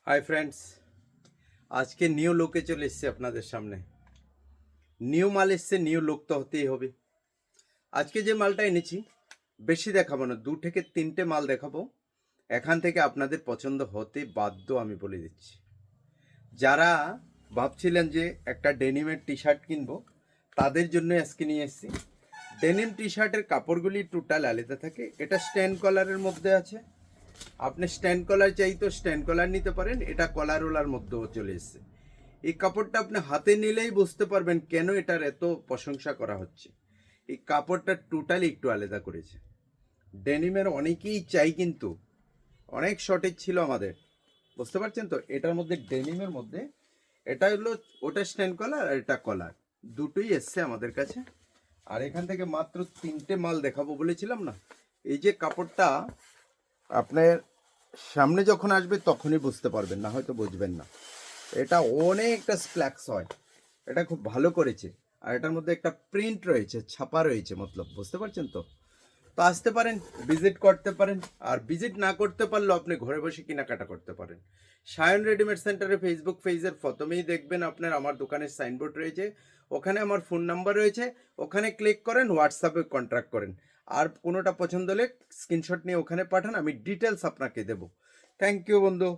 Hi friends, আজকে new লুকে চলে এসেছি আপনাদের সামনে। নিউ মাল এসছে, নিউ লুক তো হতেই হবে। আজকে যে মালটা এনেছি বেশি দেখাবো না, 2 থেকে 3টে মাল দেখাবো। এখান থেকে আপনাদের পছন্দ হতে বাধ্য, আমি বলে দিচ্ছি। যারা ভাবছিলেন যে একটা ডেনিমের টি শার্ট কিনবো, তাদের জন্য আজকে নিয়ে এসেছি। ডেনিম টি শার্টের কাপড়গুলি টোটাল আলাদা থাকে। এটা স্ট্যান্ড কলারের মধ্যে আছে। আপনি স্ট্যান্ড কলার চাই তো স্ট্যান্ড কলার নিতে পারেন, এটা কলার ওলার মধ্যেও চলে এসছে। এই কাপড়টা আপনি হাতে নিলেই বুঝতে পারবেন কেন এটার এত প্রশংসা করা হচ্ছে। এই কাপড়টা টোটালি একটু আলাদা করেছে। ডেনিমের অনেকেই চাই, কিন্তু অনেক শর্টেজ ছিল আমাদের, বুঝতে পারছেন তো। এটার মধ্যে ডেনিমের মধ্যে এটা হলো, ওটা স্ট্যান্ড কলার আর এটা কলার, দুটোই এসছে আমাদের কাছে। আর এখান থেকে মাত্র 3টে মাল দেখাবো বলেছিলাম না। এই যে কাপড়টা আপনার সামনে যখন আসবে তখনই বুঝতে পারবেন, না হয়তো বুঝবেন না। এটা অনেকটা স্প্ল্যাক্স হয়, এটা খুব ভালো করেছে। আর এটার মধ্যে একটা প্রিন্ট রয়েছে, ছাপা রয়েছে, মতলব বুঝতে পারছেন তো। তো আসতে পারেন, ভিজিট করতে পারেন। আর ভিজিট না করতে পারলেও আপনি ঘরে বসে কেনাকাটা করতে পারেন। সায়ন রেডিমেড সেন্টারে ফেসবুক পেজের প্রথমেই দেখবেন আপনার আমার দোকানের সাইনবোর্ড রয়েছে, ওখানে আমার ফোন নাম্বার রয়েছে, ওখানে ক্লিক করেন, হোয়াটসঅ্যাপে কন্ট্যাক্ট করেন। আর কোনোটা পছন্দ হলে স্ক্রিনশট নিয়ে ওখানে পাঠান, আমি ডিটেলস আপনাকে দেবো। থ্যাংক ইউ বন্ধু।